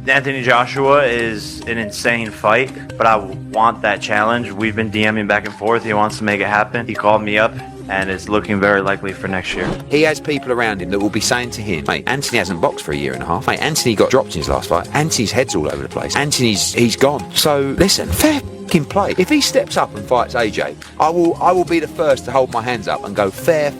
Anthony Joshua is an insane fight, but I want that challenge. We've been DMing back and forth. He wants to make it happen. He called me up, and it's looking very likely for next year. He has people around him that will be saying to him, mate, Anthony hasn't boxed for a year and a half. Mate, Anthony got dropped in his last fight. Anthony's head's all over the place. He's gone. So listen, fair f***ing play. If he steps up and fights AJ, I will be the first to hold my hands up and go, fair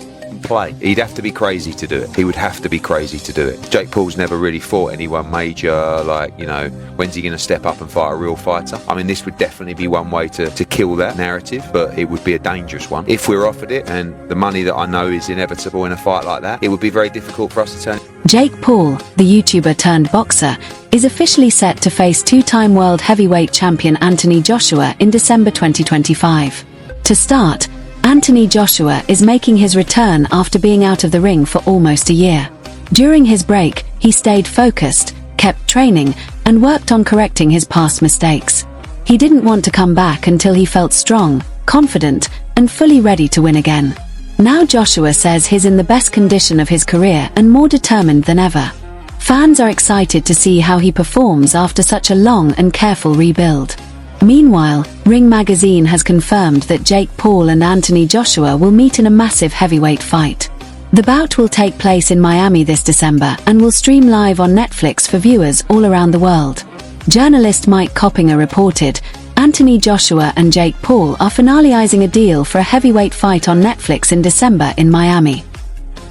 play. He'd have to be crazy to do it. He would have to be crazy to do it. Jake Paul's never really fought anyone major, like, you know, when's he going to step up and fight a real fighter? I mean, this would definitely be one way to kill that narrative, but it would be a dangerous one. If we're offered it, and the money that I know is inevitable in a fight like that, it would be very difficult for us to turn. Jake Paul, the YouTuber turned boxer, is officially set to face two-time world heavyweight champion Anthony Joshua in December 2025. To start, Anthony Joshua is making his return after being out of the ring for almost a year. During his break, he stayed focused, kept training, and worked on correcting his past mistakes. He didn't want to come back until he felt strong, confident, and fully ready to win again. Now Joshua says he's in the best condition of his career and more determined than ever. Fans are excited to see how he performs after such a long and careful rebuild. Meanwhile, Ring Magazine has confirmed that Jake Paul and Anthony Joshua will meet in a massive heavyweight fight. The bout will take place in Miami this December and will stream live on Netflix for viewers all around the world. Journalist Mike Coppinger reported, Anthony Joshua and Jake Paul are finalizing a deal for a heavyweight fight on Netflix in December in Miami.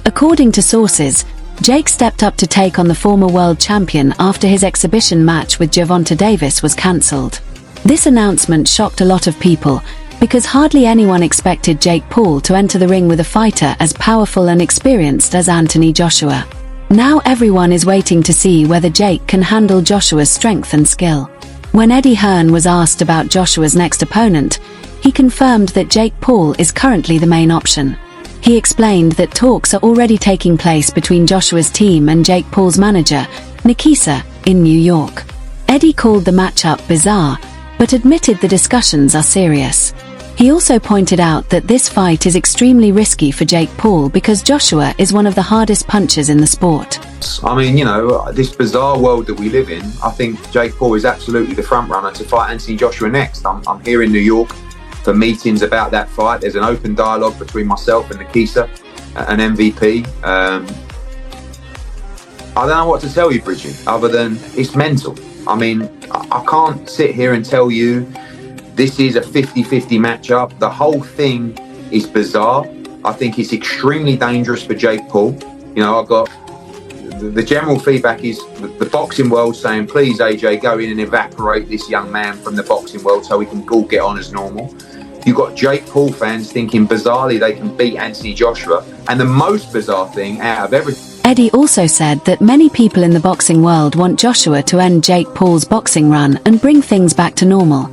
According to sources, Jake stepped up to take on the former world champion after his exhibition match with Gervonta Davis was cancelled. This announcement shocked a lot of people, because hardly anyone expected Jake Paul to enter the ring with a fighter as powerful and experienced as Anthony Joshua. Now everyone is waiting to see whether Jake can handle Joshua's strength and skill. When Eddie Hearn was asked about Joshua's next opponent, he confirmed that Jake Paul is currently the main option. He explained that talks are already taking place between Joshua's team and Jake Paul's manager, Nikisa, in New York. Eddie called the matchup bizarre, but admitted the discussions are serious. He also pointed out that this fight is extremely risky for Jake Paul because Joshua is one of the hardest punchers in the sport. I mean, you know, this bizarre world that we live in, I think Jake Paul is absolutely the front runner to fight Anthony Joshua next. I'm here in New York for meetings about that fight. There's an open dialogue between myself and Nikisa, an MVP. I don't know what to tell you, Bridget, other than it's mental. I mean, I can't sit here and tell you this is a 50-50 matchup. The whole thing is bizarre. I think it's extremely dangerous for Jake Paul. You know, I've got the general feedback is the boxing world saying, please, AJ, go in and evaporate this young man from the boxing world so we can all get on as normal. You've got Jake Paul fans thinking bizarrely they can beat Anthony Joshua. And the most bizarre thing out of everything, Eddie also said that many people in the boxing world want Joshua to end Jake Paul's boxing run and bring things back to normal.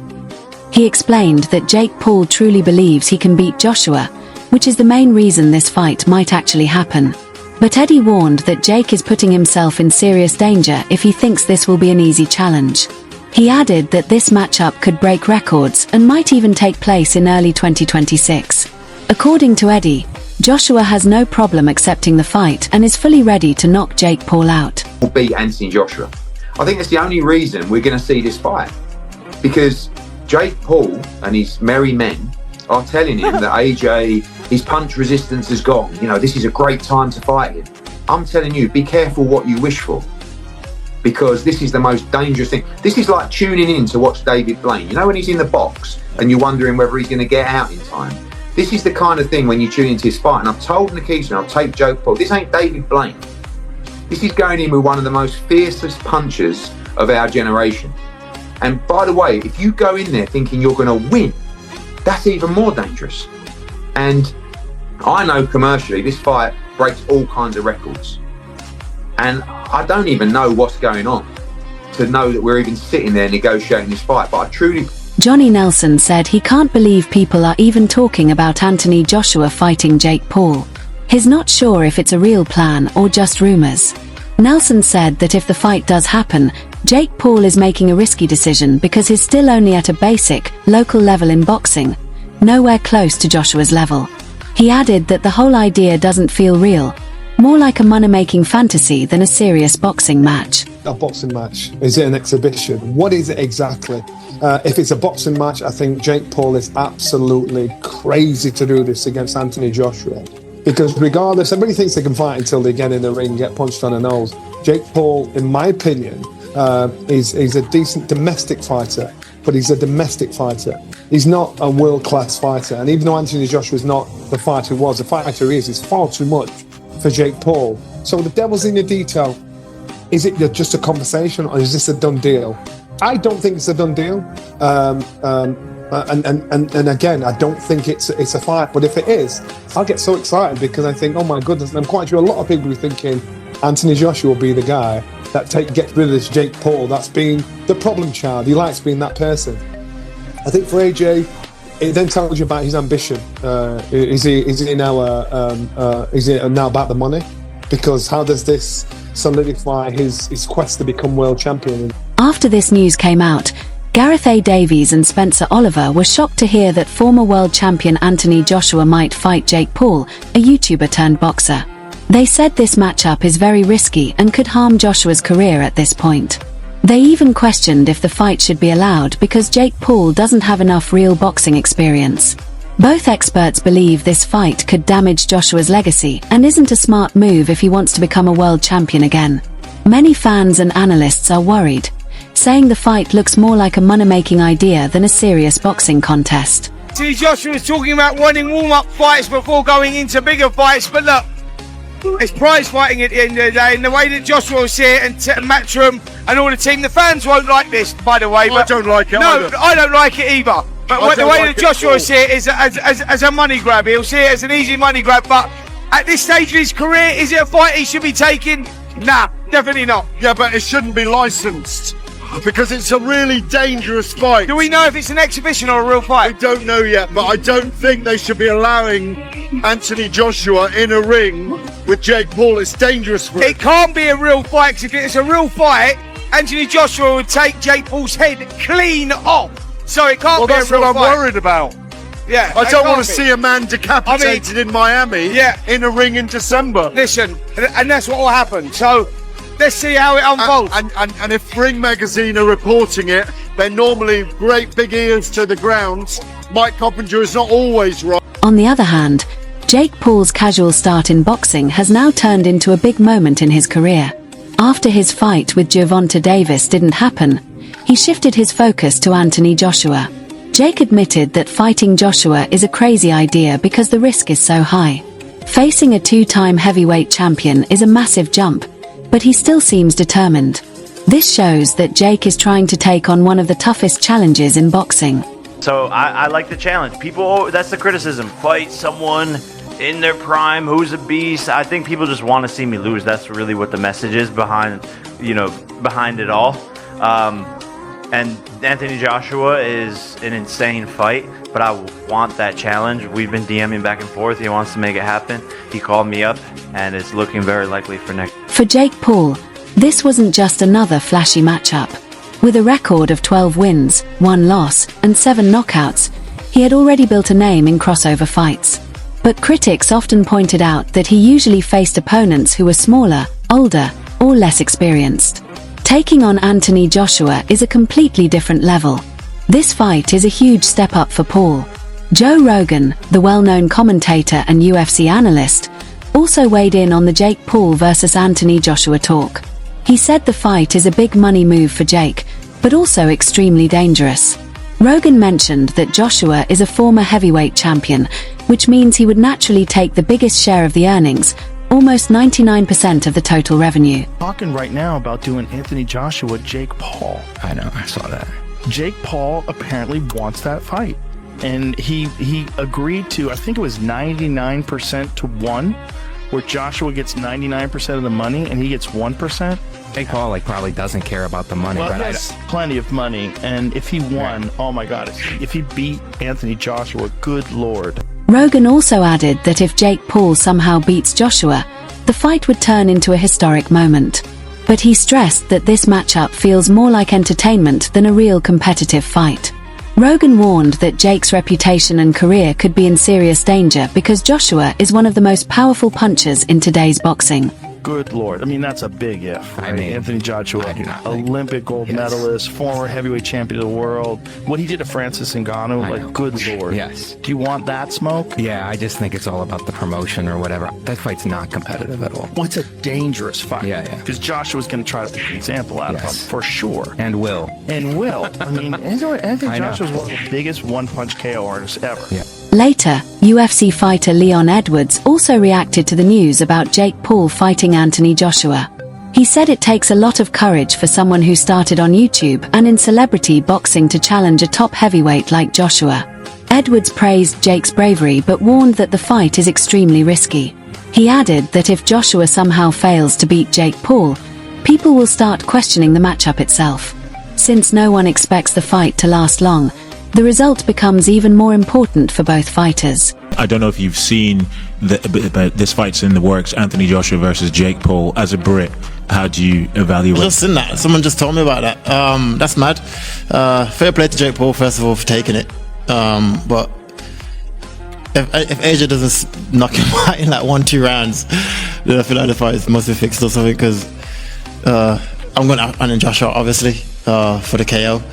He explained that Jake Paul truly believes he can beat Joshua, which is the main reason this fight might actually happen. But Eddie warned that Jake is putting himself in serious danger if he thinks this will be an easy challenge. He added that this matchup could break records and might even take place in early 2026. According to Eddie, Joshua has no problem accepting the fight and is fully ready to knock Jake Paul out. Will beat Anthony Joshua. I think that's the only reason we're going to see this fight. Because Jake Paul and his merry men are telling him that AJ, his punch resistance has gone. You know, this is a great time to fight him. I'm telling you, be careful what you wish for. Because this is the most dangerous thing. This is like tuning in to watch David Blaine. You know when he's in the box and you're wondering whether he's going to get out in time? This is the kind of thing when you tune into his fight. And I've told Nikisa and I'll take Jake Paul, this ain't David Blaine. This is going in with one of the most fiercest punchers of our generation. And by the way, if you go in there thinking you're going to win, that's even more dangerous. And I know commercially this fight breaks all kinds of records. And I don't even know what's going on to know that we're even sitting there negotiating this fight. But I truly... Johnny Nelson said he can't believe people are even talking about Anthony Joshua fighting Jake Paul. He's not sure if it's a real plan or just rumors. Nelson said that if the fight does happen, Jake Paul is making a risky decision because he's still only at a basic, local level in boxing, nowhere close to Joshua's level. He added that the whole idea doesn't feel real, more like a money-making fantasy than a serious boxing match. a boxing match? Is it an exhibition? What is it exactly? If it's a boxing match, I think Jake Paul is absolutely crazy to do this against Anthony Joshua. Because regardless, everybody thinks they can fight until they get in the ring and get punched on the nose. Jake Paul, in my opinion, is a decent domestic fighter, but he's a domestic fighter. He's not a world-class fighter. And even though Anthony Joshua is not the fighter he was, the fighter he is far too much for Jake Paul. So the devil's in the detail. Is it just a conversation, or is this a done deal? I don't think it's a done deal. And again, I don't think it's a fight. But if it is, I'll get so excited because I think, oh my goodness, and I'm quite sure a lot of people are thinking Anthony Joshua will be the guy that gets rid of this Jake Paul that's been the problem child. He likes being that person. I think for AJ, it then tells you about his ambition. Is he now about the money? Because how does this solidify his quest to become world champion? After this news came out, Gareth A. Davies and Spencer Oliver were shocked to hear that former world champion Anthony Joshua might fight Jake Paul, a YouTuber turned boxer. They said this matchup is very risky and could harm Joshua's career at this point. They even questioned if the fight should be allowed because Jake Paul doesn't have enough real boxing experience. Both experts believe this fight could damage Joshua's legacy and isn't a smart move if he wants to become a world champion again. Many fans and analysts are worried, saying the fight looks more like a money-making idea than a serious boxing contest. See, Joshua was talking about wanting warm-up fights before going into bigger fights, but look, it's prize fighting at the end of the day, and the way that Joshua will see it, and Matchroom and all the team, the fans won't like this, by the way. I don't like it No, either. I don't like it either. But the way that Joshua will see it is as a money grab. He'll see it as an easy money grab, but at this stage of his career, is it a fight he should be taking? Nah, definitely not. Yeah, but it shouldn't be licensed because it's a really dangerous fight. Do we know if it's an exhibition or a real fight? We don't know yet, but I don't think they should be allowing Anthony Joshua in a ring with Jake Paul. It's dangerous for him. It can't be a real fight, because if it's a real fight, Anthony Joshua would take Jake Paul's head clean off. So it can't be a real fight. Well, that's what I'm worried about. Yeah, I don't want to see a man decapitated in Miami in a ring in December. Listen, and that's what will happen. So let's see how it unfolds. And if Ring Magazine are reporting it, they're normally great big ears to the ground. Mike Coppinger is not always right. On the other hand, Jake Paul's casual start in boxing has now turned into a big moment in his career. After his fight with Gervonta Davis didn't happen, he shifted his focus to Anthony Joshua. Jake admitted that fighting Joshua is a crazy idea because the risk is so high. Facing a two-time heavyweight champion is a massive jump, but he still seems determined. This shows that Jake is trying to take on one of the toughest challenges in boxing. So I like the challenge. People, that's the criticism. Fight someone in their prime who's a beast. I think people just want to see me lose. That's really what the message is behind it all. And Anthony Joshua is an insane fight, but I want that challenge. We've been DMing back and forth. He wants to make it happen. He called me up, and it's looking very likely for next. For Jake Paul, this wasn't just another flashy matchup. With a record of 12 wins, 1 loss, and 7 knockouts, he had already built a name in crossover fights. But critics often pointed out that he usually faced opponents who were smaller, older, or less experienced. Taking on Anthony Joshua is a completely different level. This fight is a huge step up for Paul. Joe Rogan, the well-known commentator and UFC analyst, also weighed in on the Jake Paul versus Anthony Joshua talk. He said the fight is a big money move for Jake, but also extremely dangerous. Rogan mentioned that Joshua is a former heavyweight champion, which means he would naturally take the biggest share of the earnings, almost 99% of the total revenue. Talking right now about doing Anthony Joshua, Jake Paul. I know, I saw that. Jake Paul apparently wants that fight. And he agreed to, I think it was 99% to 1, where Joshua gets 99% of the money and he gets 1%. Jake Paul probably doesn't care about the money. Well, but that's plenty of money. And if he won, oh my God, if he beat Anthony Joshua, good Lord. Rogan also added that if Jake Paul somehow beats Joshua, the fight would turn into a historic moment. But he stressed that this matchup feels more like entertainment than a real competitive fight. Rogan warned that Jake's reputation and career could be in serious danger because Joshua is one of the most powerful punchers in today's boxing. Good Lord. I mean, that's a big if. Right? I mean, Anthony Joshua, I do not think- Olympic gold medalist, former heavyweight champion of the world. What he did to Francis Ngannou, I know. like, good Lord. Yes. Do you want that smoke? Yeah, I just think it's all about the promotion or whatever. That fight's not competitive at all. Well, it's a dangerous fight. Yeah, yeah. Because Joshua's going to try to take an example out of him, Yes. for sure. And will. And will. I mean, Anthony I know. Joshua's one of the biggest one-punch KO artists ever. Yeah. Later, UFC fighter Leon Edwards also reacted to the news about Jake Paul fighting Anthony Joshua. He said it takes a lot of courage for someone who started on YouTube and in celebrity boxing to challenge a top heavyweight like Joshua. Edwards praised Jake's bravery but warned that the fight is extremely risky. He added that if Joshua somehow fails to beat Jake Paul, people will start questioning the matchup itself. Since no one expects the fight to last long, the result becomes even more important for both fighters. I don't know if you've seen but this fight's in the works, Anthony Joshua versus Jake Paul. As a Brit, how do you evaluate? Just seen that. Someone just told me about that. That's mad. Fair play to Jake Paul, first of all, for taking it. But if AJ doesn't knock him out in like 1-2 rounds, then I feel like the fight must be fixed or something, because I'm going to Anthony Joshua, obviously, for the KO.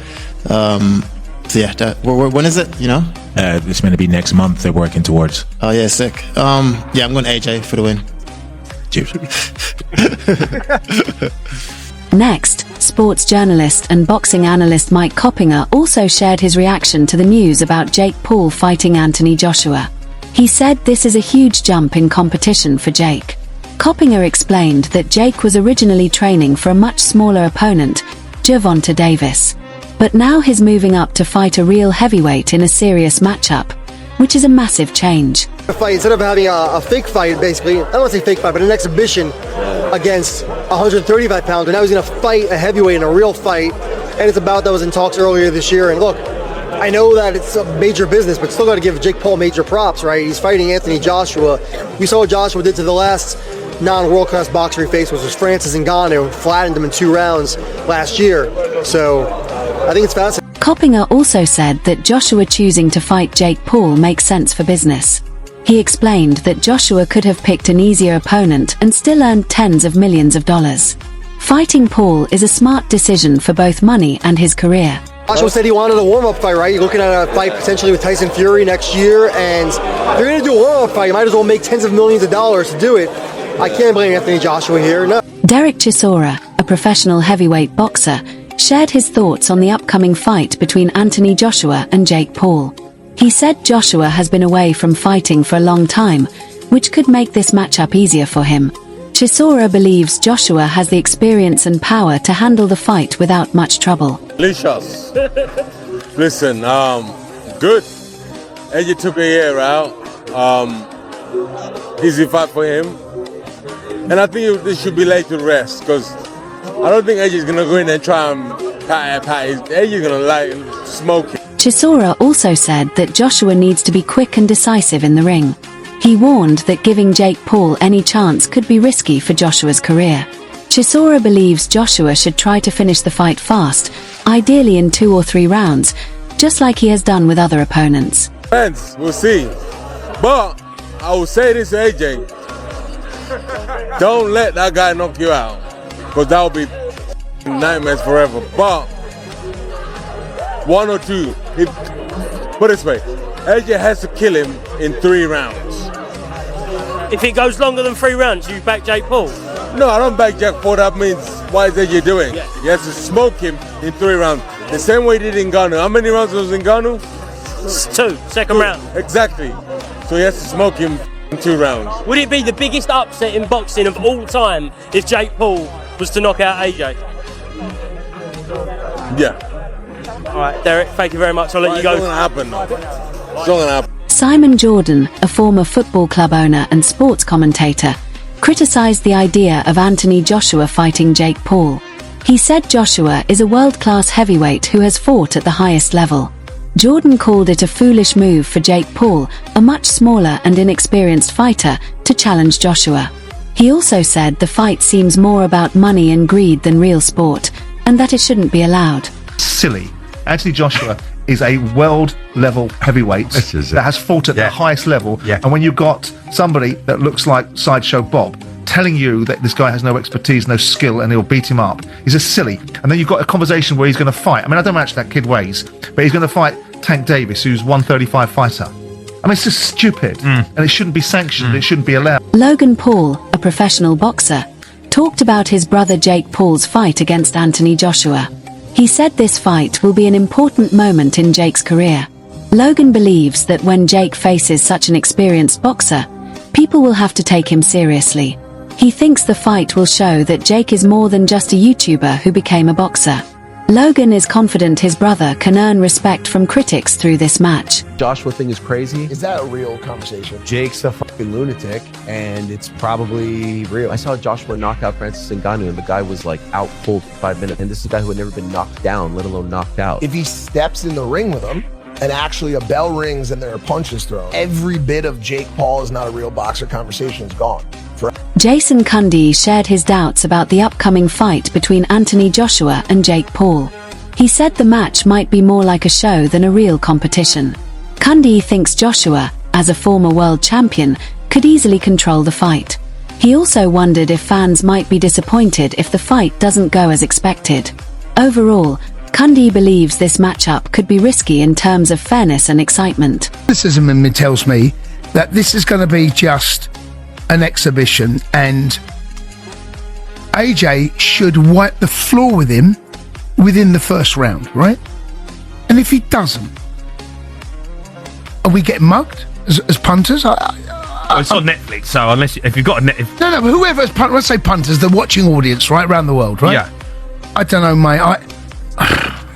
So yeah, when is it, you know? It's going to be next month they're working towards. Oh yeah, sick. Yeah, I'm going AJ for the win. Cheers. Next, sports journalist and boxing analyst Mike Coppinger also shared his reaction to the news about Jake Paul fighting Anthony Joshua. He said this is a huge jump in competition for Jake. Coppinger explained that Jake was originally training for a much smaller opponent, Gervonta Davis. But now he's moving up to fight a real heavyweight in a serious matchup, which is a massive change. Fight, instead of having a fake fight, basically, I don't want to say fake fight, but an exhibition against 135 pounds, and now he's going to fight a heavyweight in a real fight, and it's about that was in talks earlier this year. And look, I know that it's a major business, but still got to give Jake Paul major props, right? He's fighting Anthony Joshua. We saw what Joshua did to the last non-world-class boxer he faced, which was Francis Ngannou, flattened him in 2 rounds last year. So I think it's fascinating. Coppinger also said that Joshua choosing to fight Jake Paul makes sense for business. He explained that Joshua could have picked an easier opponent and still earned tens of millions of dollars. Fighting Paul is a smart decision for both money and his career. Joshua said he wanted a warm-up fight, right? You're looking at a fight potentially with Tyson Fury next year, and if you're going to do a warm-up fight, you might as well make tens of millions of dollars to do it. I can't blame Anthony Joshua here, no. Derek Chisora, a professional heavyweight boxer, shared his thoughts on the upcoming fight between Anthony Joshua and Jake Paul. He said Joshua has been away from fighting for a long time, which could make this matchup easier for him. Chisora believes Joshua has the experience and power to handle the fight without much trouble. Delicious. Listen, good. AJ took a year out. Easy fight for him. And I think this should be laid to rest, because I don't think AJ's going to go in and try and pat. AJ's going to smoke him. Chisora also said that Joshua needs to be quick and decisive in the ring. He warned that giving Jake Paul any chance could be risky for Joshua's career. Chisora believes Joshua should try to finish the fight fast, ideally in 2 or 3 rounds, just like he has done with other opponents. Friends, we'll see. But I will say this to AJ. Don't let that guy knock you out, because that will be nightmares forever. But 1 or 2, put it this way, AJ has to kill him in 3 rounds. If it goes longer than 3 rounds, you back Jake Paul? No, I don't back Jake Paul. That means, what is AJ doing? Yeah. He has to smoke him in 3 rounds. The same way he did Ngannou. How many rounds was Ngannou? 2, second round. Exactly. So he has to smoke him in 2 rounds. Would it be the biggest upset in boxing of all time if Jake Paul was to knock out AJ? Yeah. All right, Derek, thank you very much. I'll let you go. It's not going to happen, though. It's not going to happen. Simon Jordan, a former football club owner and sports commentator, criticized the idea of Anthony Joshua fighting Jake Paul. He said Joshua is a world-class heavyweight who has fought at the highest level. Jordan called it a foolish move for Jake Paul, a much smaller and inexperienced fighter, to challenge Joshua. He also said the fight seems more about money and greed than real sport, and that it shouldn't be allowed. Silly. Anthony Joshua is a world-level heavyweight that has fought at the highest level. And when you've got somebody that looks like Sideshow Bob telling you that this guy has no expertise, no skill, and he'll beat him up is just silly. And then you've got a conversation where he's going to fight. I mean, I don't know how much that kid weighs, but he's going to fight Tank Davis, who's 135 fighter. I mean, it's just stupid, and it shouldn't be sanctioned. It shouldn't be allowed. Logan Paul, a professional boxer, talked about his brother Jake Paul's fight against Anthony Joshua. He said this fight will be an important moment in Jake's career. Logan believes that when Jake faces such an experienced boxer, people will have to take him seriously. He thinks the fight will show that Jake is more than just a YouTuber who became a boxer. Logan is confident his brother can earn respect from critics through this match. Joshua thing is crazy. Is that a real conversation? Jake's a fucking lunatic, and it's probably real. I saw Joshua knock out Francis Ngannou, and the guy was like out cold for 5 minutes. And this is a guy who had never been knocked down, let alone knocked out. If he steps in the ring with him, and actually a bell rings and there are punches thrown, every bit of Jake Paul is not a real boxer conversation is gone. Jason Cundy shared his doubts about the upcoming fight between Anthony Joshua and Jake Paul. He said the match might be more like a show than a real competition. Cundy thinks Joshua, as a former world champion, could easily control the fight. He also wondered if fans might be disappointed if the fight doesn't go as expected. Overall, Cundy believes this matchup could be risky in terms of fairness and excitement. Criticism in me tells me that this is going to be just an exhibition, and AJ should wipe the floor with him within the first round, right? And if he doesn't, are we getting mugged as punters? Well, it's on Netflix, so if you've got a net... No, but whoever's punters, let's say punters, the watching audience, right, around the world, right? Yeah. I don't know, mate.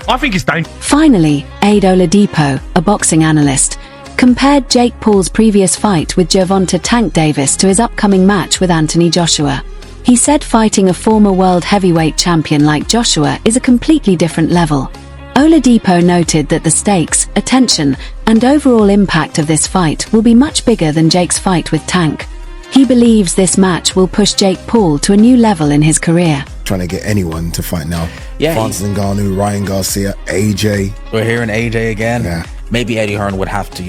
I think it's dangerous. Finally, Aid Oladipo, a boxing analyst, compared Jake Paul's previous fight with Gervonta Tank Davis to his upcoming match with Anthony Joshua. He said fighting a former world heavyweight champion like Joshua is a completely different level. Oladipo noted that the stakes, attention, and overall impact of this fight will be much bigger than Jake's fight with Tank. He believes this match will push Jake Paul to a new level in his career. Trying to get anyone to fight now. Yeah, Francis Ngannou, Ryan Garcia, AJ. We're hearing AJ again. Yeah. Maybe Eddie Hearn would have to,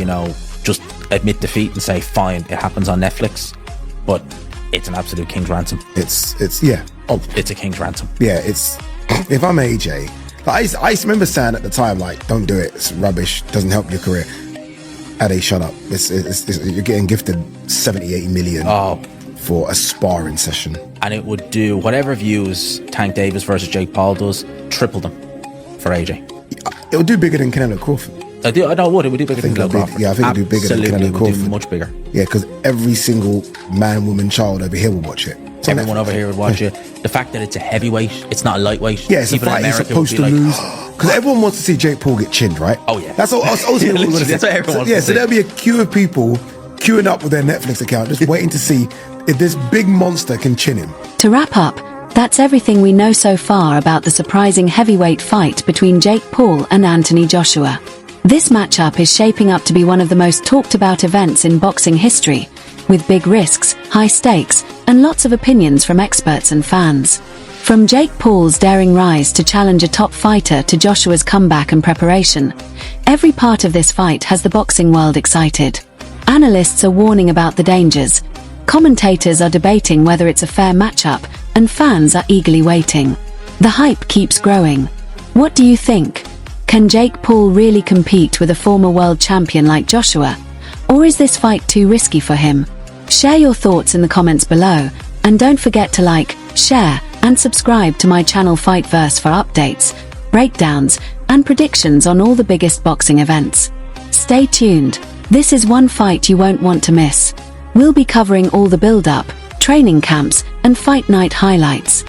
just admit defeat and say, fine, it happens on Netflix. But it's an absolute king's ransom. It's yeah. Oh, it's a king's ransom. Yeah, it's... If I'm AJ... Like, I remember saying at the time, like, don't do it. It's rubbish. Doesn't help your career. Ade, shut up. You're getting gifted 70, 80 million for a sparring session. And it would do whatever views Tank Davis versus Jake Paul does, triple them for AJ. It would do bigger than Canelo Crawford. I know it would. It would do bigger than Canelo Crawford. Yeah, I think it would do bigger than Canelo Crawford. Do much bigger. Yeah, because every single man, woman, child over here will watch it. Everyone over here would watch it. The fact that it's a heavyweight, it's not a lightweight. Yeah, it's a fight he's supposed to lose. Because everyone wants to see Jake Paul get chinned, right? Oh, yeah. That's ultimately what we want to see. That's what everyone wants to see. So there'll be a queue of people queuing up with their Netflix account, just waiting to see if this big monster can chin him. To wrap up, that's everything we know so far about the surprising heavyweight fight between Jake Paul and Anthony Joshua. This matchup is shaping up to be one of the most talked about events in boxing history, with big risks, high stakes, and lots of opinions from experts and fans. From Jake Paul's daring rise to challenge a top fighter to Joshua's comeback and preparation, every part of this fight has the boxing world excited. Analysts are warning about the dangers, commentators are debating whether it's a fair matchup, and fans are eagerly waiting. The hype keeps growing. What do you think? Can Jake Paul really compete with a former world champion like Joshua? Or is this fight too risky for him? Share your thoughts in the comments below, and don't forget to like, share, and subscribe to my channel Fightverse for updates, breakdowns, and predictions on all the biggest boxing events. Stay tuned. This is one fight you won't want to miss. We'll be covering all the build-up, training camps, and fight night highlights.